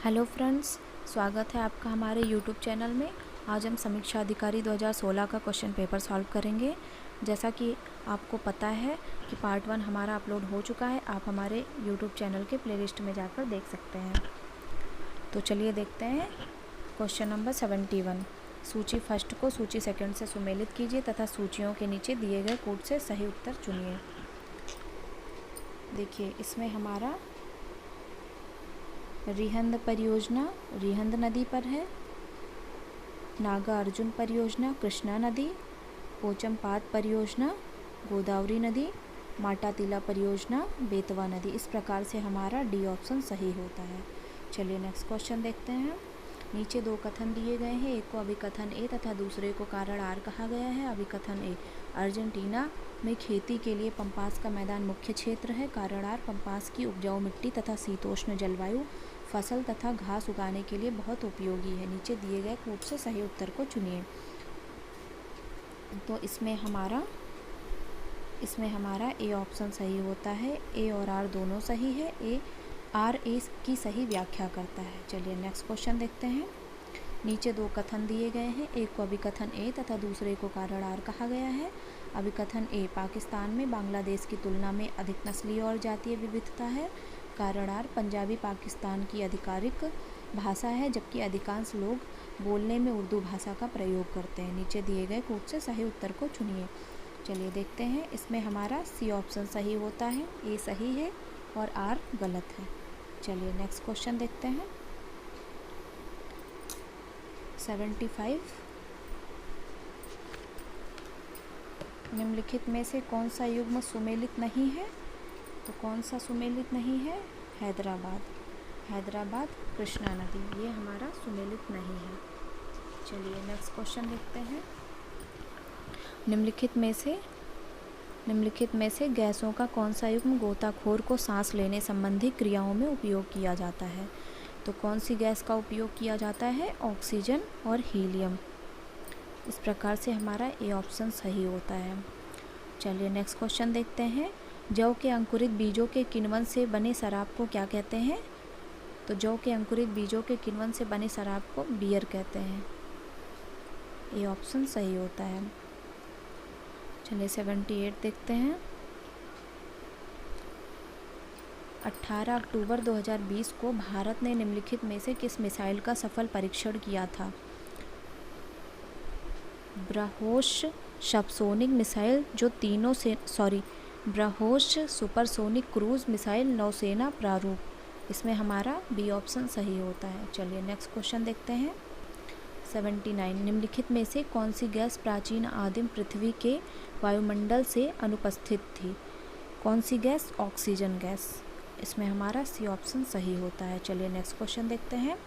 Hello friends, स्वागत है आपका हमारे यूट्यूब चैनल में। आज हम समीक्षा अधिकारी 2016 का क्वेश्चन पेपर सॉल्व करेंगे। जैसा कि आपको पता है कि पार्ट 1 हमारा अपलोड हो चुका है, आप हमारे यूट्यूब चैनल के प्लेलिस्ट में जाकर देख सकते हैं। तो चलिए देखते हैं क्वेश्चन नंबर 71। सूची फर्स्ट को सूची सेकंड से सुमेलित कीजिए तथा सूचियों के नीचे दिए गए कोड से सही उत्तर चुनिए। देखिए, इसमें हमारा रिहंद परियोजना रिहंद नदी पर है, नागा अर्जुन परियोजना कृष्णा नदी, पोचमपात परियोजना गोदावरी नदी, माटातिला परियोजना बेतवा नदी। इस प्रकार से हमारा डी ऑप्शन सही होता है। चलिए नेक्स्ट क्वेश्चन देखते हैं। नीचे दो कथन दिए गए हैं, एक को अभिकथन ए तथा दूसरे को कारण आर कहा गया है। अभिकथन ए, अर्जेंटीना में खेती के लिए पंपास का मैदान मुख्य क्षेत्र है। कारण आर, पंपास की उपजाऊ मिट्टी तथा शीतोष्ण जलवायु फसल तथा घास उगाने के लिए बहुत उपयोगी है। नीचे दिए गए कोड से सही उत्तर को चुनिए। तो इसमें हमारा ए ऑप्शन सही होता है। ए और आर दोनों सही है। आर ए की सही व्याख्या करता है। चलिए नेक्स्ट क्वेश्चन देखते हैं। नीचे दो कथन दिए गए हैं, एक को अभिकथन ए तथा दूसरे को कारण आर कहा गया है। अभिकथन ए, पाकिस्तान में बांग्लादेश की तुलना में अधिक नस्लीय और जातीय विविधता है। कारण आर, पंजाबी पाकिस्तान की आधिकारिक भाषा है जबकि अधिकांश लोग बोलने में उर्दू भाषा का प्रयोग करते हैं। नीचे दिए गए कोड से सही उत्तर को चुनिए। चलिए देखते हैं। इसमें हमारा सी ऑप्शन सही होता है, ए सही है और आर गलत है। चलिए नेक्स्ट क्वेश्चन देखते हैं। 75, निम्नलिखित में से कौन सा युग्म सुमेलित नहीं है? तो कौन सा सुमेलित नहीं है? हैदराबाद कृष्णा नदी, ये हमारा सुमेलित नहीं है। चलिए नेक्स्ट क्वेश्चन देखते हैं। निम्नलिखित में से गैसों का कौन सा युग्म गोताखोर को सांस लेने संबंधी क्रियाओं में उपयोग किया जाता है? तो कौन सी गैस का उपयोग किया जाता है? ऑक्सीजन और हीलियम। इस प्रकार से हमारा ए ऑप्शन सही होता है। चलिए नेक्स्ट क्वेश्चन देखते हैं। जौ के अंकुरित बीजों के किण्वन से बने शराब को क्या कहते हैं? तो जौ के अंकुरित बीजों के किण्वन से बने शराब को बियर कहते हैं। ये ऑप्शन सही होता है। चलिए 78 देखते हैं। 18 अक्टूबर 2020 को भारत ने निम्नलिखित में से किस मिसाइल का सफल परीक्षण किया था? BrahMos subsonic missile BrahMos supersonic cruise missile नौसेना प्रारूप। इसमें हमारा बी ऑप्शन सही होता है। चलिए नेक्स्ट क्वेश्चन देखते हैं। 79, निम्नलिखित में से कौन सी गैस प्राचीन आदिम पृथ्वी के वायुमंडल से अनुपस्थित थी? कौन सी गैस? Oxygen gas. इसमें हमारा सी ऑप्शन सही होता है। चलिए नेक्स्ट क्वेश्चन देखते हैं।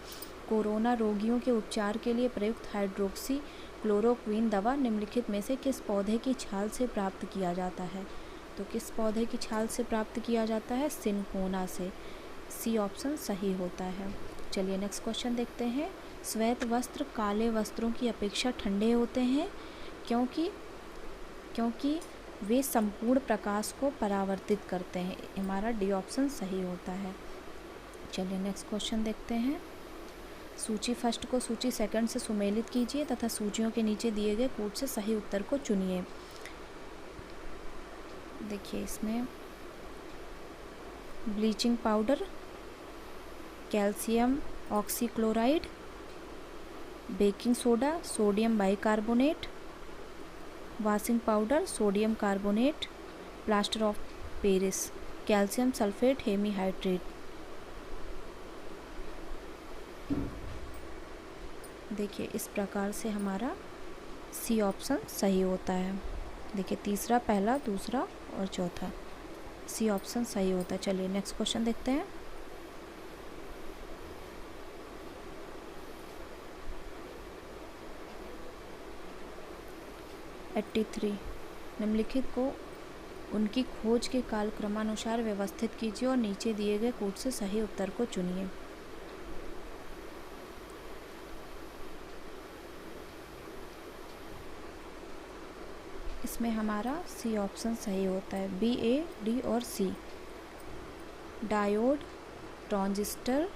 कोरोना रोगियों के उपचार के लिए प्रयुक्त हाइड्रोक्सी क्लोरोक्विन दवा निम्नलिखित में से किस पौधे की छाल से प्राप्त किया जाता है? तो किस पौधे की छाल से प्राप्त किया जाता है? सिनकोना से। सी ऑप्शन सही होता है। चलिए नेक्स्ट क्वेश्चन देखते हैं। श्वेत वस्त्र काले वस्त्रों की अपेक्षा ठंडे होते हैं क्योंकि वे संपूर्ण प्रकाश को परावर्तित करते हैं। हमारा डी ऑप्शन सही होता है। चलिए नेक्स्ट क्वेश्चन देखते हैं। सूची फर्स्ट को सूची सेकंड से सुमेलित कीजिए तथा सूचियों के नीचे दिए गए कोड से सही उत्तर को चुनिए। देखिए, इसमें bleaching powder, calcium oxychloride, baking soda sodium bicarbonate, washing powder sodium carbonate, plaster of Paris calcium sulphate hemihydrate. देखिए, इस प्रकार से हमारा सी ऑप्शन सही होता है। देखिए, तीसरा, पहला, दूसरा और चौथा सी ऑप्शन सही होता है। चलिए नेक्स्ट क्वेश्चन देखते हैं। निम्नलिखित को उनकी खोज के कालक्रमानुसार व्यवस्थित कीजिए और नीचे दिए गए कोड से सही उत्तर को चुनिए। इसमें हमारा सी ऑप्शन सही होता है। बी, ए, डी और सी। डायोड, ट्रांजिस्टर,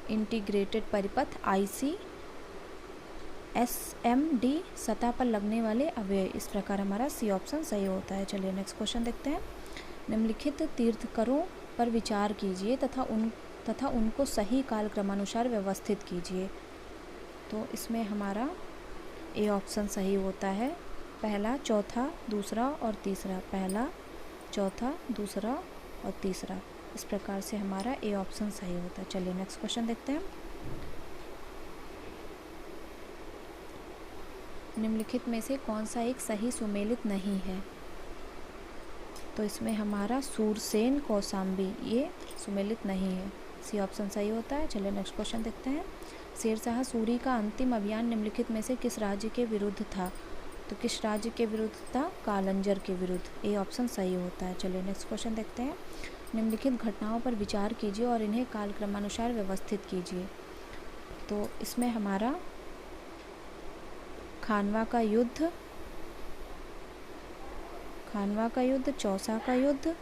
इंटीग्रेटेड परिपथ ICSMD सतह पर लगने वाले अवयव। इस प्रकार हमारा सी ऑप्शन सही होता है। चलिए नेक्स्ट क्वेश्चन देखते हैं। निम्नलिखित तीर्थंकरों पर विचार कीजिए तथा उनको सही कालक्रमानुसार व्यवस्थित कीजिए। तो इसमें हमारा ए ऑप्शन सही होता है। पहला, चौथा, दूसरा और तीसरा। पहला, चौथा, दूसरा और तीसरा। इस प्रकार से हमारा ए ऑप्शन सही होता है। चलिए नेक्स्ट क्वेश्चन देखते हैं। निम्नलिखित में से कौन सा एक सही सुमेलित नहीं है? तो इसमें हमारा सूरसेन कौशाम्बी ये सुमेलित नहीं है। सी ऑप्शन सही होता है। चलिए नेक्स्ट क्वेश्चन देखते हैं। शेरशाह सूरी का अंतिम अभियान निम्नलिखित में से किस राज्य के विरुद्ध था? तो किस राज्य के विरुद्ध था? कालंजर के विरुद्ध। ए ऑप्शन सही होता है। चलिए नेक्स्ट क्वेश्चन देखते हैं। निम्नलिखित घटनाओं पर विचार कीजिए और इन्हें कालक्रमानुसार व्यवस्थित कीजिए। तो इसमें हमारा खानवा का युद्ध, चौसा का युद्ध,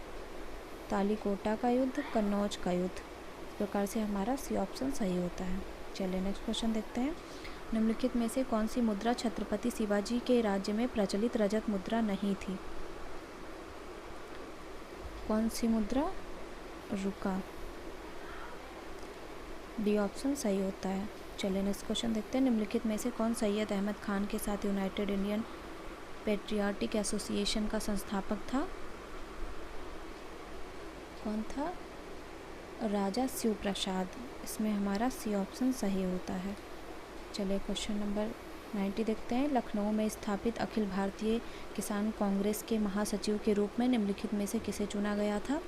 तालीकोटा का युद्ध, कन्नौज का युद्ध। इस प्रकार से हमारा सी ऑप्शन सही होता है। चलिए नेक्स्ट क्वेश्चन देखते हैं। निम्नलिखित में से कौन सी मुद्रा छत्रपति शिवाजी के राज्य में प्रचलित रजत मुद्रा नहीं थी? कौन सी मुद्रा? रुका। डी ऑप्शन सही होता है। चलिए नेक्स्ट क्वेश्चन देखते हैं। निम्नलिखित में से कौन सैयद अहमद खान के साथ यूनाइटेड इंडियन पेट्रियाटिक एसोसिएशन का संस्थापक था? कौन था? राजा शिव प्रसाद। इसमें हमारा सी ऑप्शन सही होता है। चलिए क्वेश्चन नंबर 90 देखते हैं। लखनऊ में स्थापित अखिल भारतीय किसान कांग्रेस के महासचिव के रूप में निम्नलिखित में से किसे चुना गया था?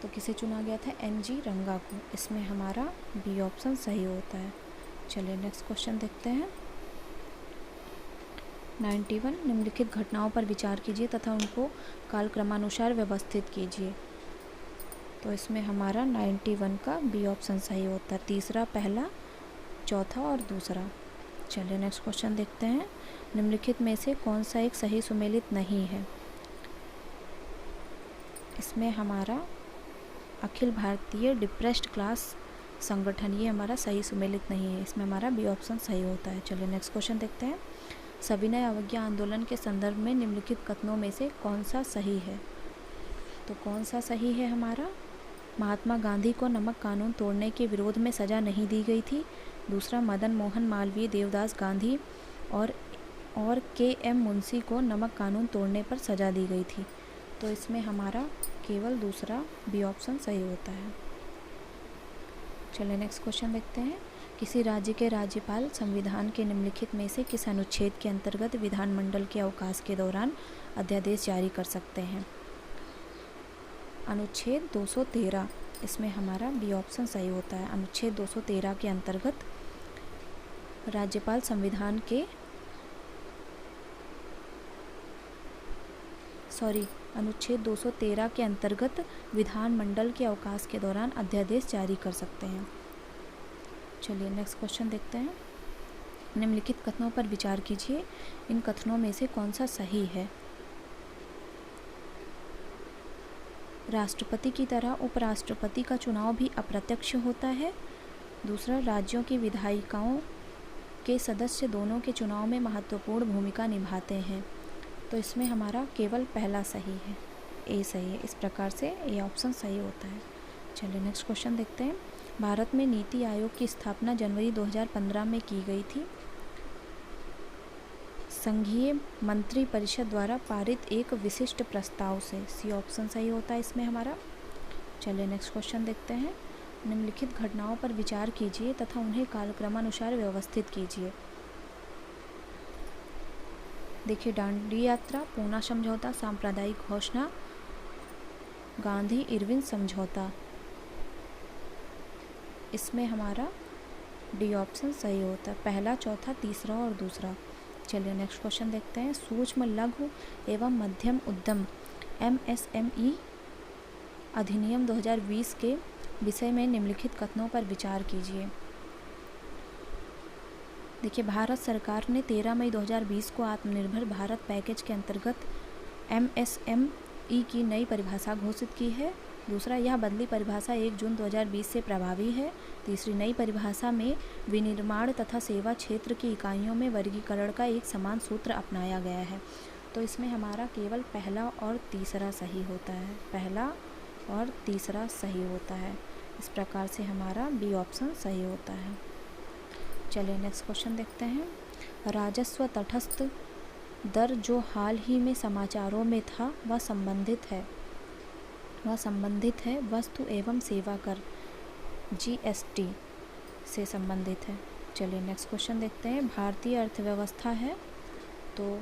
तो किसे चुना गया था? NG रंगा को। इसमें हमारा बी ऑप्शन सही होता है। चलिए नेक्स्ट क्वेश्चन देखते हैं। 91 निम्नलिखित घटनाओं पर विचार कीजिए तथा उनको कालक्रमानुसार व्यवस्थित कीजिए। तो इसमें हमारा 91 का बी ऑप्शन सही होता है। तीसरा, पहला, चौथा और दूसरा। चलिए नेक्स्ट क्वेश्चन देखते हैं। निम्नलिखित में से कौन सा एक सही सुमेलित नहीं है? इसमें हमारा अखिल भारतीय डिप्रेस्ड क्लास संगठन ये हमारा सही सुमेलित नहीं है। इसमें हमारा बी ऑप्शन सही होता है। चलिए नेक्स्ट क्वेश्चन देखते हैं। सविनय अवज्ञा आंदोलन के संदर्भ में निम्नलिखित कथनों में से कौन सा सही है? तो कौन सा सही है हमारा? महात्मा गांधी को नमक कानून तोड़ने के विरोध में सज़ा नहीं दी गई थी। दूसरा, मदन मोहन मालवीय, देवदास गांधी और KM मुंशी को नमक कानून तोड़ने पर सज़ा दी गई थी। तो इसमें हमारा केवल दूसरा बी ऑप्शन सही होता है। चलिए नेक्स्ट क्वेश्चन देखते हैं। किसी राज्य के राज्यपाल संविधान के निम्नलिखित में से किस अनुच्छेद के अंतर्गत विधानमंडल के अवकाश के दौरान अध्यादेश जारी कर सकते हैं? अनुच्छेद 213। इसमें हमारा बी ऑप्शन सही होता है। अनुच्छेद 213 के अंतर्गत राज्यपाल संविधान के अनुच्छेद 213 के अंतर्गत विधानमंडल के अवकाश के दौरान अध्यादेश जारी कर सकते हैं। चलिए नेक्स्ट क्वेश्चन देखते हैं। निम्नलिखित कथनों पर विचार कीजिए। इन कथनों में से कौन सा सही है? राष्ट्रपति की तरह उपराष्ट्रपति का चुनाव भी अप्रत्यक्ष होता है। दूसरा, राज्यों की विधायिकाओं के सदस्य दोनों के चुनाव में महत्वपूर्ण भूमिका निभाते हैं। तो इसमें हमारा केवल पहला सही है, ए सही है। इस प्रकार से ए ऑप्शन सही होता है। चलिए नेक्स्ट क्वेश्चन देखते हैं। भारत में नीति आयोग की स्थापना जनवरी 2015 में की गई थी। संघीय मंत्री परिषद द्वारा पारित एक विशिष्ट प्रस्ताव से। सी ऑप्शन सही होता है इसमें हमारा। चलिए नेक्स्ट क्वेश्चन देखते हैं। निम्नलिखित घटनाओं पर विचार कीजिए तथा उन्हें कालक्रमानुसार व्यवस्थित कीजिए। देखिए, दांडी यात्रा, पूना समझौता, सांप्रदायिक घोषणा, गांधी इरविन समझौता। इसमें हमारा डी ऑप्शन सही होता है। पहला, चौथा, तीसरा और दूसरा। चलिए नेक्स्ट क्वेश्चन देखते हैं। सूक्ष्म, लघु एवं मध्यम उद्यम MSME अधिनियम 2020 के विषय में निम्नलिखित कथनों पर विचार कीजिए। देखिए, भारत सरकार ने 13 मई 2020 को आत्मनिर्भर भारत पैकेज के अंतर्गत MSME की नई परिभाषा घोषित की है। दूसरा, यह बदली परिभाषा 1 जून 2020 से प्रभावी है। तीसरी, नई परिभाषा में विनिर्माण तथा सेवा क्षेत्र की इकाइयों में वर्गीकरण का एक समान सूत्र अपनाया गया है। तो इसमें हमारा केवल पहला और तीसरा सही होता है, पहला और तीसरा सही होता है। इस प्रकार से हमारा बी ऑप्शन सही होता है। चलिए नेक्स्ट क्वेश्चन देखते हैं। राजस्व तटस्थ दर जो हाल ही में समाचारों में था वह संबंधित है वस्तु एवं सेवा कर GST से संबंधित है। चलिए नेक्स्ट क्वेश्चन देखते हैं। भारतीय अर्थव्यवस्था है, तो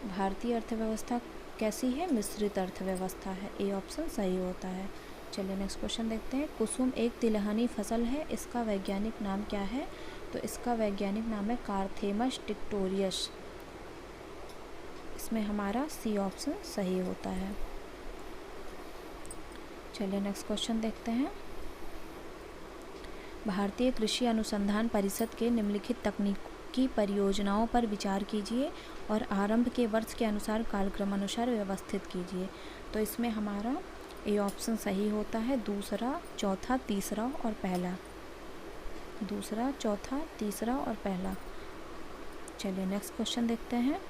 भारतीय अर्थव्यवस्था कैसी है? मिश्रित अर्थव्यवस्था है। ए ऑप्शन सही होता है। चलिए नेक्स्ट क्वेश्चन देखते हैं। कुसुम एक तिलहनी फसल है, इसका वैज्ञानिक नाम क्या है? तो इसका वैज्ञानिक नाम है कार्थेमस टिक्टोरियस। इसमें हमारा सी ऑप्शन सही होता है। चलिए नेक्स्ट क्वेश्चन देखते हैं। भारतीय कृषि अनुसंधान परिषद के निम्नलिखित तकनीकी परियोजनाओं पर विचार कीजिए और आरंभ के वर्ष के अनुसार कालक्रम अनुसार व्यवस्थित कीजिए। तो इसमें हमारा ए ऑप्शन सही होता है। दूसरा, चौथा, तीसरा और पहला। दूसरा, चौथा, तीसरा और पहला। चलिए नेक्स्ट क्वेश्चन देखते हैं।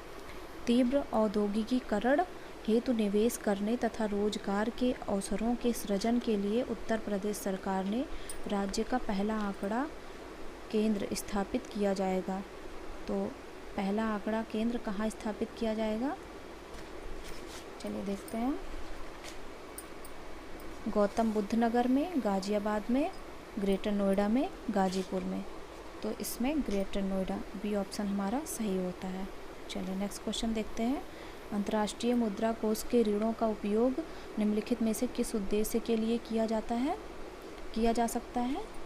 तीव्र औद्योगिकीकरण हेतु निवेश करने तथा रोजगार के अवसरों के सृजन के लिए उत्तर प्रदेश सरकार ने राज्य का पहला आंकड़ा केंद्र स्थापित किया जाएगा। तो पहला आंकड़ा केंद्र कहाँ स्थापित किया जाएगा? चलिए देखते हैं। गौतम बुद्ध नगर में, गाजियाबाद में, ग्रेटर नोएडा में, गाजीपुर में। तो इसमें ग्रेटर नोएडा, बी ऑप्शन हमारा सही होता है। चलिए नेक्स्ट क्वेश्चन देखते हैं। अंतर्राष्ट्रीय मुद्रा कोष के ऋणों का उपयोग निम्नलिखित में से किस उद्देश्य के लिए किया जा सकता है?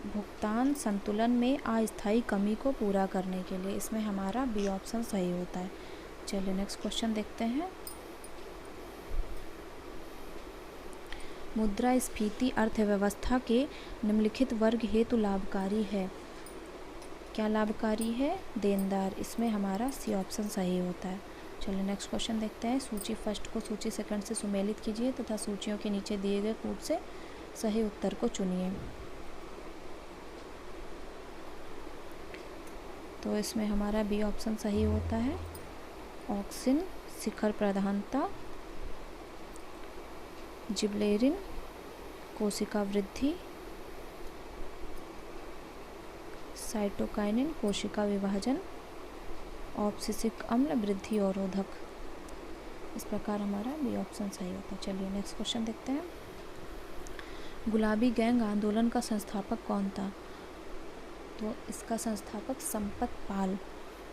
भुगतान संतुलन में अस्थायी कमी को पूरा करने के लिए। इसमें हमारा बी ऑप्शन सही होता है। चलिए नेक्स्ट क्वेश्चन देखते हैं। मुद्रास्फीति अर्थव्यवस्था के निम्नलिखित वर्ग हेतु लाभकारी है। क्या लाभकारी है? देनदार। इसमें हमारा सी ऑप्शन सही होता है। चलिए नेक्स्ट क्वेश्चन देखते हैं। सूची फर्स्ट को सूची सेकंड से सुमेलित कीजिए तथा सूचियों के नीचे दिए गए कूट से सही उत्तर को चुनिए। तो इसमें हमारा बी ऑप्शन सही होता है। ऑक्सिन, शिखर प्रधानता, जिबलेरिन, कोशिका वृद्धि, साइटोकाइनिन, कोशिका विभाजन, ऑब्सिसिक अम्ल, वृद्धि अवरोधक। इस प्रकार हमारा बी ऑप्शन सही होता है। चलिए नेक्स्ट क्वेश्चन देखते हैं। गुलाबी गैंग आंदोलन का संस्थापक कौन था? तो इसका संस्थापक संपत पाल।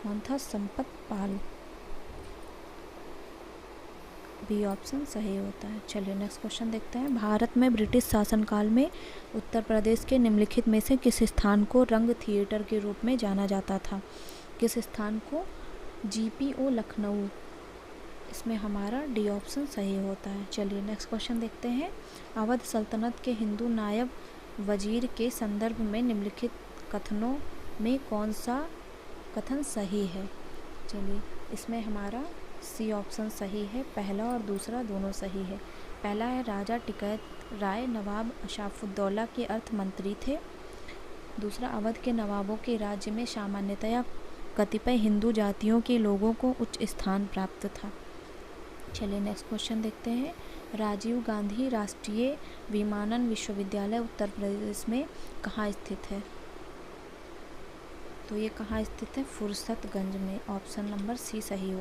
कौन था? संपत पाल। बी ऑप्शन सही होता है। चलिए नेक्स्ट क्वेश्चन देखते हैं। भारत में ब्रिटिश शासनकाल में उत्तर प्रदेश के निम्नलिखित में से किस स्थान को रंग थिएटर के रूप में जाना जाता था? किस स्थान को? GPO लखनऊ। इसमें हमारा डी ऑप्शन सही होता है। चलिए नेक्स्ट क्वेश्चन देखते हैं। अवध सल्तनत के हिंदू नायब वजीर के संदर्भ में निम्नलिखित कथनों में कौन सा कथन सही है? चलिए इसमें हमारा सी ऑप्शन सही है। पहला और दूसरा दोनों सही है। पहला है, राजा टिकैत राय नवाब अशराफुद्दौला के अर्थ मंत्री थे। दूसरा, अवध के नवाबों के राज्य में सामान्यतया कतिपय हिंदू जातियों के लोगों को उच्च स्थान प्राप्त था। चलिए नेक्स्ट क्वेश्चन देखते हैं। राजीव गांधी राष्ट्रीय विमानन विश्वविद्यालय उत्तर प्रदेश में कहाँ स्थित है? तो ये कहाँ स्थित है? फुर्सतगंज में। ऑप्शन नंबर सी सही हो।